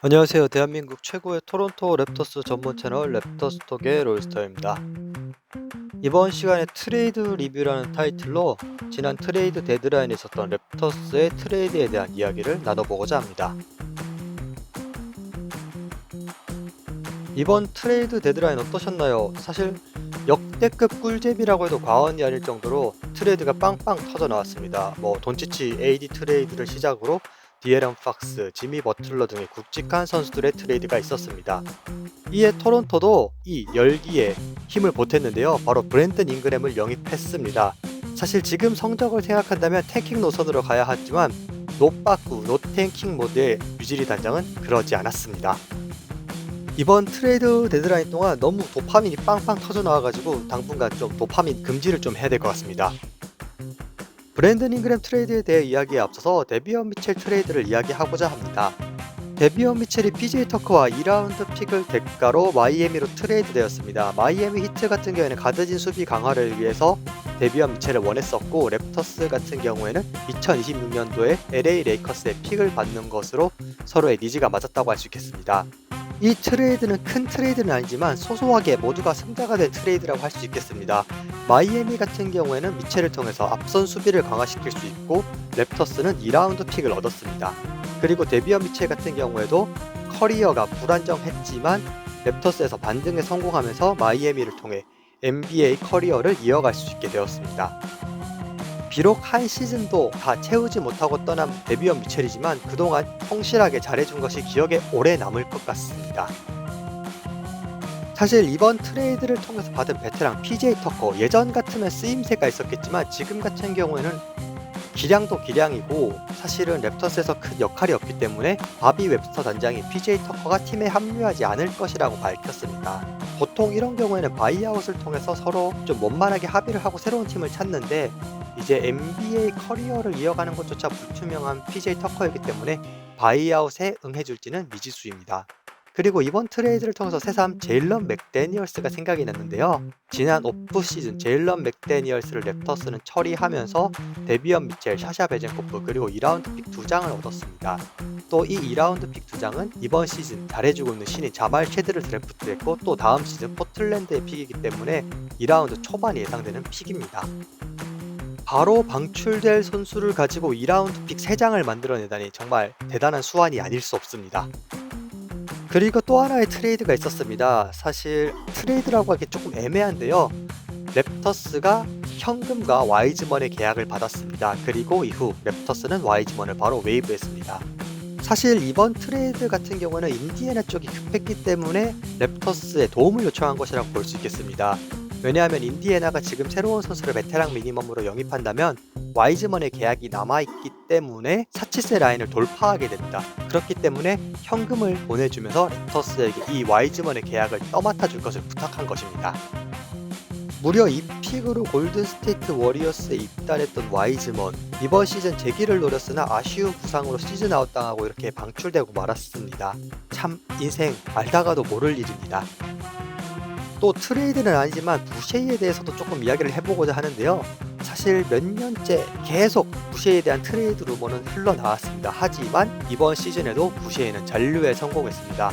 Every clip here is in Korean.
안녕하세요. 대한민국 최고의 토론토 랩터스 전문 채널 랩터스톡의 롤스터입니다. 이번 시간에 트레이드 리뷰라는 타이틀로 지난 트레이드 데드라인에 있었던 랩터스의 트레이드에 대한 이야기를 나눠보고자 합니다. 이번 트레이드 데드라인 어떠셨나요? 사실 역대급 꿀잼이라고 해도 과언이 아닐 정도로 트레이드가 빵빵 터져 나왔습니다. 돈치치 AD 트레이드를 시작으로 디에런 팍스, 지미 버틀러 등의 굵직한 선수들의 트레이드가 있었습니다. 이에 토론토도 이 열기에 힘을 보탰는데요. 바로 브랜든 잉그램을 영입했습니다. 사실 지금 성적을 생각한다면 탱킹 노선으로 가야 하지만 노빠꾸, 노탱킹 모드의 유지리 단장은 그러지 않았습니다. 이번 트레이드 데드라인 동안 너무 도파민이 빵빵 터져 나와가지고 당분간 좀 도파민 금지를 좀 해야 될 것 같습니다. 브랜든 잉그램 트레이드에 대해 이야기에 앞서서 데비언 미첼 트레이드를 이야기하고자 합니다. 데비언 미첼이 PJ 터커와 2라운드 픽을 대가로 마이애미로 트레이드 되었습니다. 마이애미 히트 같은 경우에는 가드진 수비 강화를 위해서 데비언 미첼을 원했었고, 랩터스 같은 경우에는 2026년도에 LA 레이커스의 픽을 받는 것으로 서로의 니즈가 맞았다고 할 수 있겠습니다. 이 트레이드는 큰 트레이드는 아니지만 소소하게 모두가 승자가 된 트레이드라고 할 수 있겠습니다. 마이애미 같은 경우에는 미첼을 통해서 앞선 수비를 강화시킬 수 있고, 랩터스는 2라운드 픽을 얻었습니다. 그리고 데비언 미첼 같은 경우에도 커리어가 불안정했지만 랩터스에서 반등에 성공하면서 마이애미를 통해 NBA 커리어를 이어갈 수 있게 되었습니다. 비록 한 시즌도 다 채우지 못하고 떠난 데비언 미첼이지만 그동안 성실하게 잘해준 것이 기억에 오래 남을 것 같습니다. 사실 이번 트레이드를 통해서 받은 베테랑 PJ 터커, 예전 같으면 쓰임새가 있었겠지만 지금 같은 경우에는 기량도 기량이고 사실은 랩터스에서 큰 역할이 없기 때문에 바비 웹스터 단장이 PJ 터커가 팀에 합류하지 않을 것이라고 밝혔습니다. 보통 이런 경우에는 바이아웃을 통해서 서로 좀 원만하게 합의를 하고 새로운 팀을 찾는데, 이제 NBA 커리어를 이어가는 것조차 불투명한 PJ 터커이기 때문에 바이아웃에 응해줄지는 미지수입니다. 그리고 이번 트레이드를 통해서 새삼 제일런 맥데니얼스가 생각이 났는데요. 지난 오프 시즌 제일런 맥데니얼스를 랩터스는 처리하면서 데비언 미첼, 샤샤 베젠코프 그리고 2라운드 픽 2장을 얻었습니다. 또 이 2라운드 픽 2장은 이번 시즌 잘해주고 있는 신인 자말 쉐드를 드래프트했고, 또 다음 시즌 포틀랜드의 픽이기 때문에 2라운드 초반이 예상되는 픽입니다. 바로 방출될 선수를 가지고 2라운드 픽 3장을 만들어내다니 정말 대단한 수완이 아닐 수 없습니다. 그리고 또 하나의 트레이드가 있었습니다. 사실 트레이드라고 하기 조금 애매한데요. 랩터스가 현금과 와이즈먼의 계약을 받았습니다. 그리고 이후 랩터스는 와이즈먼을 바로 웨이브했습니다. 사실 이번 트레이드 같은 경우는 인디애나 쪽이 급했기 때문에 랩터스에 도움을 요청한 것이라고 볼 수 있겠습니다. 왜냐하면 인디애나가 지금 새로운 선수를 베테랑 미니멈으로 영입한다면 와이즈먼의 계약이 남아있기 때문에 사치세 라인을 돌파하게 됩니다. 그렇기 때문에 현금을 보내주면서 랩터스에게 이 와이즈먼의 계약을 떠맡아 줄 것을 부탁한 것입니다. 무려 이 픽으로 골든스테이트 워리어스에 입단했던 와이즈먼, 이번 시즌 재기를 노렸으나 아쉬운 부상으로 시즌 아웃 당하고 이렇게 방출되고 말았습니다. 참 인생 알다가도 모를 일입니다. 또 트레이드는 아니지만 부쉐이에 대해서도 조금 이야기를 해보고자 하는데요. 사실 몇 년째 계속 부쉐이에 대한 트레이드 루머는 흘러나왔습니다. 하지만 이번 시즌에도 부쉐이는 잔류에 성공했습니다.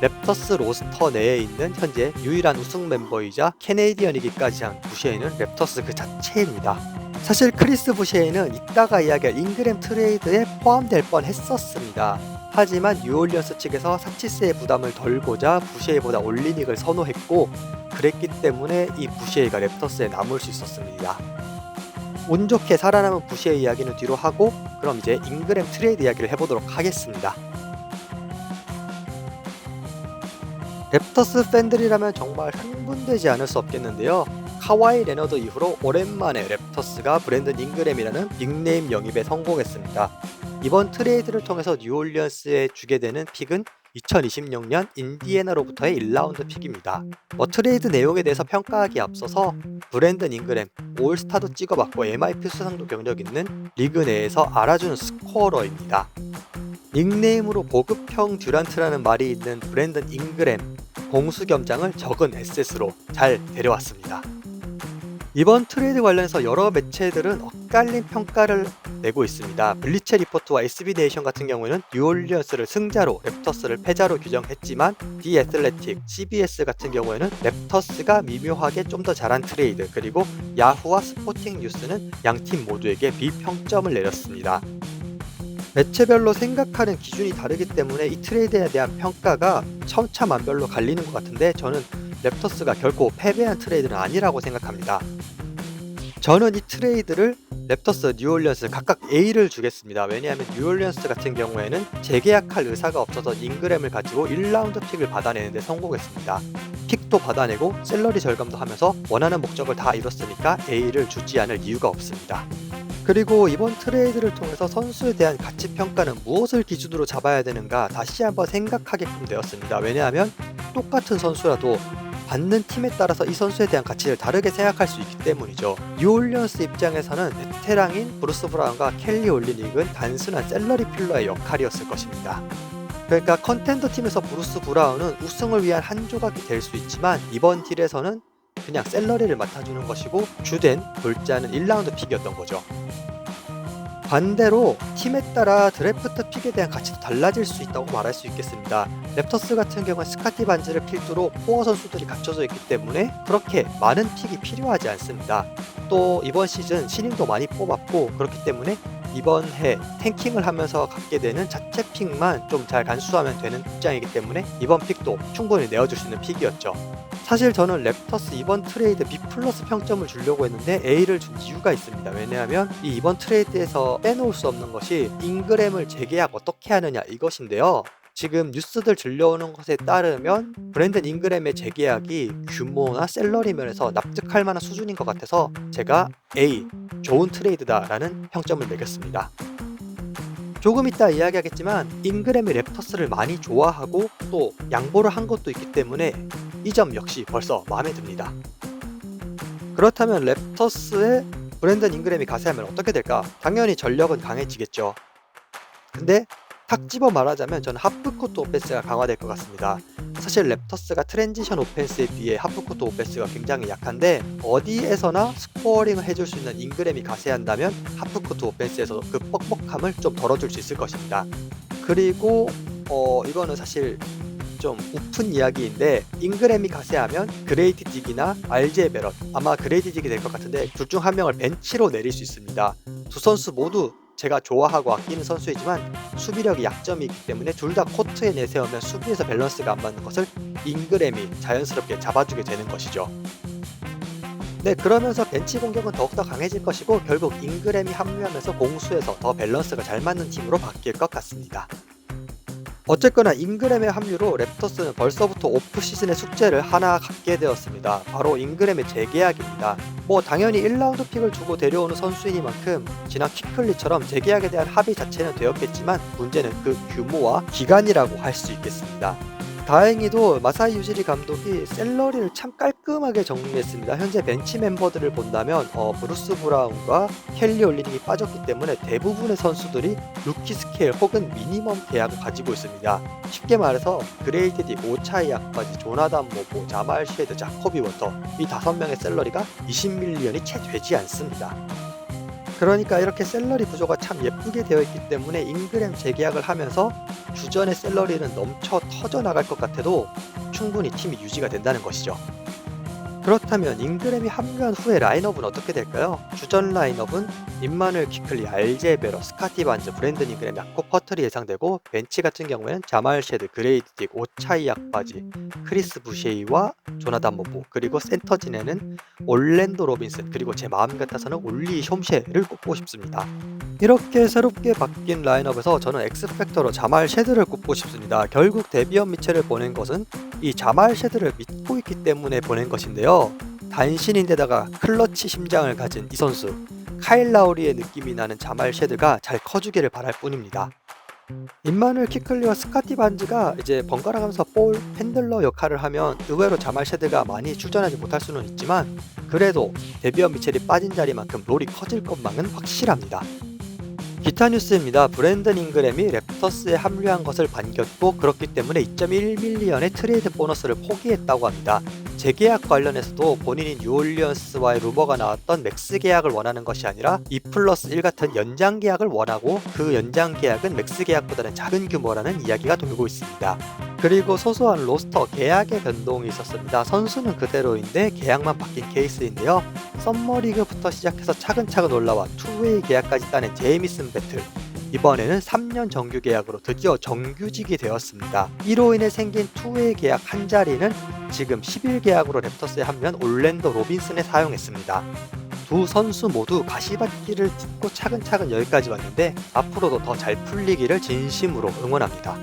랩터스 로스터 내에 있는 현재 유일한 우승 멤버이자 캐네디언이기까지 한 부쉐이는 랩터스 그 자체입니다. 사실 크리스 부쉐이는 이따가 이야기할 잉그램 트레이드에 포함될 뻔 했었습니다. 하지만 뉴올리언스 측에서 사치세의 부담을 덜고자 부쉐이보다 올리닉을 선호했고, 그랬기 때문에 이 부쉐이가 랩터스에 남을 수 있었습니다. 운 좋게 살아남은 부쉐이 이야기는 뒤로 하고, 그럼 이제 잉그램 트레이드 이야기를 해보도록 하겠습니다. 랩터스 팬들이라면 정말 흥분되지 않을 수 없겠는데요. 카와이 레너드 이후로 오랜만에 랩터스가 브랜든 잉그램이라는 닉네임 영입에 성공했습니다. 이번 트레이드를 통해서 뉴올리언스에 주게 되는 픽은 2026년 인디애나로부터의 1라운드 픽입니다. 트레이드 내용에 대해서 평가하기에 앞서서 브랜든 잉그램, 올스타도 찍어봤고 MIP 수상도 경력 있는 리그 내에서 알아주는 스코어러입니다. 닉네임으로 보급형 듀란트라는 말이 있는 브랜든 잉그램, 공수겸장을 적은 에셋으로 잘 데려왔습니다. 이번 트레이드 관련해서 여러 매체들은 엇갈린 평가를 내고 있습니다. 블리체 리포트와 SB 네이션 같은 경우에는 뉴올리언스를 승자로 랩터스를 패자로 규정했지만 디 애슬레틱, CBS 같은 경우에는 랩터스가 미묘하게 좀 더 잘한 트레이드, 그리고 야후와 스포팅 뉴스는 양팀 모두에게 비평점을 내렸습니다. 매체별로 생각하는 기준이 다르기 때문에 이 트레이드에 대한 평가가 천차만별로 갈리는 것 같은데, 저는 랩터스가 결코 패배한 트레이드는 아니라고 생각합니다. 저는 이 트레이드를 랩터스, 뉴올리언스 각각 A를 주겠습니다. 왜냐하면 뉴올리언스 같은 경우에는 재계약할 의사가 없어서 잉그램을 가지고 1라운드 픽을 받아내는데 성공했습니다. 픽도 받아내고 셀러리 절감도 하면서 원하는 목적을 다 이뤘으니까 A를 주지 않을 이유가 없습니다. 그리고 이번 트레이드를 통해서 선수에 대한 가치 평가는 무엇을 기준으로 잡아야 되는가 다시 한번 생각하게끔 되었습니다. 왜냐하면 똑같은 선수라도 받는 팀에 따라서 이 선수에 대한 가치를 다르게 생각할 수 있기 때문이죠. 뉴올리언스 입장에서는 베테랑인 브루스 브라운과 켈리 올리닉은 단순한 셀러리 필러의 역할이었을 것입니다. 그러니까 컨텐더 팀에서 브루스 브라운은 우승을 위한 한 조각이 될 수 있지만, 이번 딜에서는 그냥 셀러리를 맡아주는 것이고 주된 골자는 1라운드 픽이었던 거죠. 반대로 팀에 따라 드래프트 픽에 대한 가치도 달라질 수 있다고 말할 수 있겠습니다. 랩터스 같은 경우는 스카티 반지를 필두로 코어 선수들이 갖춰져 있기 때문에 그렇게 많은 픽이 필요하지 않습니다. 또 이번 시즌 신인도 많이 뽑았고, 그렇기 때문에 이번 해 탱킹을 하면서 갖게 되는 자체 픽만 좀 잘 간수하면 되는 입장이기 때문에 이번 픽도 충분히 내어줄 수 있는 픽이었죠. 사실 저는 랩터스 이번 트레이드 B+ 평점을 주려고 했는데 A를 준 이유가 있습니다. 왜냐하면 이번 트레이드에서 빼놓을 수 없는 것이 잉그램을 재계약 어떻게 하느냐 이것인데요. 지금 뉴스들 들려오는 것에 따르면 브랜든 잉그램의 재계약이 규모나 셀러리 면에서 납득할 만한 수준인 것 같아서 제가 A, 좋은 트레이드다 라는 평점을 매겼습니다. 조금 이따 이야기하겠지만 잉그램이 랩터스를 많이 좋아하고 또 양보를 한 것도 있기 때문에 이 점 역시 벌써 마음에 듭니다. 그렇다면 랩터스의 브랜든 잉그램이 가세하면 어떻게 될까? 당연히 전력은 강해지겠죠. 근데 탁 집어 말하자면 저는 하프코트 오펜스가 강화될 것 같습니다. 사실 랩터스가 트랜지션 오펜스에 비해 하프코트 오펜스가 굉장히 약한데, 어디에서나 스코어링을 해줄 수 있는 잉그램이 가세한다면 하프코트 오펜스에서 그 뻑뻑함을 좀 덜어줄 수 있을 것입니다. 그리고 이거는 사실 좀 우픈 이야기인데, 잉그램이 가세하면 그레이디 딕이나 RJ 베럿, 아마 그레이디 딕이 될 것 같은데 둘 중 한 명을 벤치로 내릴 수 있습니다. 두 선수 모두 제가 좋아하고 아끼는 선수이지만 수비력이 약점이 있기 때문에 둘 다 코트에 내세우면 수비에서 밸런스가 안 맞는 것을 잉그램이 자연스럽게 잡아주게 되는 것이죠. 네, 그러면서 벤치 공격은 더욱더 강해질 것이고 결국 잉그램이 합류하면서 공수에서 더 밸런스가 잘 맞는 팀으로 바뀔 것 같습니다. 어쨌거나 잉그램의 합류로 랩터스는 벌써부터 오프시즌의 숙제를 하나 갖게 되었습니다. 바로 잉그램의 재계약입니다. 당연히 1라운드 픽을 주고 데려오는 선수이니만큼 지난 키클리처럼 재계약에 대한 합의 자체는 되었겠지만 문제는 그 규모와 기간이라고 할 수 있겠습니다. 다행히도 마사이 유지리 감독이 셀러리를 참 깔끔하게 정리했습니다. 현재 벤치 멤버들을 본다면 브루스 브라운과 켈리 올리닉이 빠졌기 때문에 대부분의 선수들이 루키 스케일 혹은 미니멈 계약을 가지고 있습니다. 쉽게 말해서 그레이디 딕, 오차이 약바지, 조나단 모보, 자말 쉐드, 자코비 워터, 이 5명의 셀러리가 20밀리언이 채 되지 않습니다. 그러니까 이렇게 셀러리 구조가 참 예쁘게 되어 있기 때문에 잉그램 재계약을 하면서 주전의 셀러리는 넘쳐 터져 나갈 것 같아도 충분히 팀이 유지가 된다는 것이죠. 그렇다면 잉그램이 합류한 후에 라인업은 어떻게 될까요? 주전 라인업은 임마누엘 키클리, RJ 베럿, 스카티 반즈, 브랜든 잉그램, 야코 퍼틀이 예상되고, 벤치 같은 경우에는 자말 쉐드, 그레이디 딕, 오차이 약바지, 크리스 부쉐이와 조나단 모보, 그리고 센터진에는 올랜도 로빈슨, 그리고 제 마음 같아서는 올리 숑쉐를 꼽고 싶습니다. 이렇게 새롭게 바뀐 라인업에서 저는 엑스팩터로 자말 쉐드를 꼽고 싶습니다. 결국 데비언 미첼을 보낸 것은 이 자말 쉐드를 믿고 있기 때문에 보낸 것인데요. 단신인데다가 클러치 심장을 가진 이 선수, 카일 라우리의 느낌이 나는 자말 쉐드가 잘 커주기를 바랄 뿐입니다. 임마누엘 키클리와 스카티 반즈가 이제 번갈아 가면서 볼 핸들러 역할을 하면 의외로 자말 쉐드가 많이 출전하지 못할 수는 있지만, 그래도 데비언 미첼이 빠진 자리만큼 롤이 커질 것만은 확실합니다. 기타 뉴스입니다. 브랜든 잉그램이 랩터스에 합류한 것을 반겼고, 그렇기 때문에 2.1밀리언의 트레이드 보너스를 포기했다고 합니다. 재계약 관련해서도 본인이 뉴올리언스와의 루머가 나왔던 맥스 계약을 원하는 것이 아니라 2+1 같은 연장 계약을 원하고 그 연장 계약은 맥스 계약보다는 작은 규모라는 이야기가 돌고 있습니다. 그리고 소소한 로스터 계약의 변동이 있었습니다. 선수는 그대로인데 계약만 바뀐 케이스인데요. 썸머리그부터 시작해서 차근차근 올라와 투웨이 계약까지 따낸 제이미슨 배틀, 이번에는 3년 정규 계약으로 드디어 정규직이 되었습니다. 이로 인해 생긴 투웨이 계약 한 자리는 지금 10일 계약으로 랩터스에 합류한 올랜도 로빈슨에 사용했습니다. 두 선수 모두 가시밭길을 딛고 차근차근 여기까지 왔는데 앞으로도 더 잘 풀리기를 진심으로 응원합니다.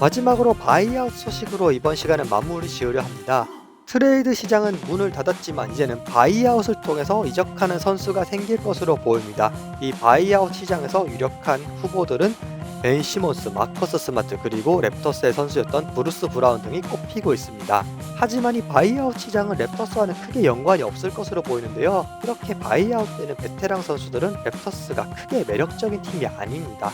마지막으로 바이아웃 소식으로 이번 시간은 마무리 지으려 합니다. 트레이드 시장은 문을 닫았지만 이제는 바이아웃을 통해서 이적하는 선수가 생길 것으로 보입니다. 이 바이아웃 시장에서 유력한 후보들은 벤 시몬스, 마커스 스마트, 그리고 랩터스의 선수였던 브루스 브라운 등이 꼽히고 있습니다. 하지만 이 바이아웃 시장은 랩터스와는 크게 연관이 없을 것으로 보이는데요. 이렇게 바이아웃되는 베테랑 선수들은 랩터스가 크게 매력적인 팀이 아닙니다.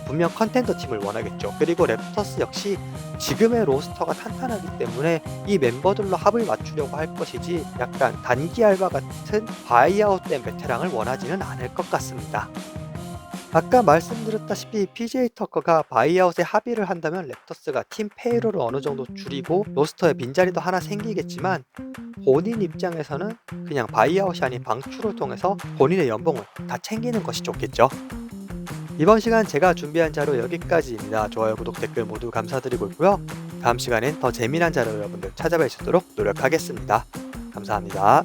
분명 컨텐더 팀을 원하겠죠. 그리고 랩터스 역시 지금의 로스터가 탄탄하기 때문에 이 멤버들로 합을 맞추려고 할 것이지 약간 단기 알바 같은 바이아웃된 베테랑을 원하지는 않을 것 같습니다. 아까 말씀드렸다시피 PJ 터커가 바이아웃에 합의를 한다면 랩터스가 팀 페이로를 어느 정도 줄이고 로스터에 빈자리도 하나 생기겠지만 본인 입장에서는 그냥 바이아웃이 아닌 방출을 통해서 본인의 연봉을 다 챙기는 것이 좋겠죠. 이번 시간 제가 준비한 자료 여기까지입니다. 좋아요, 구독, 댓글 모두 감사드리고 있고요. 다음 시간엔 더 재미난 자료 여러분들 찾아뵐 수 있도록 노력하겠습니다. 감사합니다.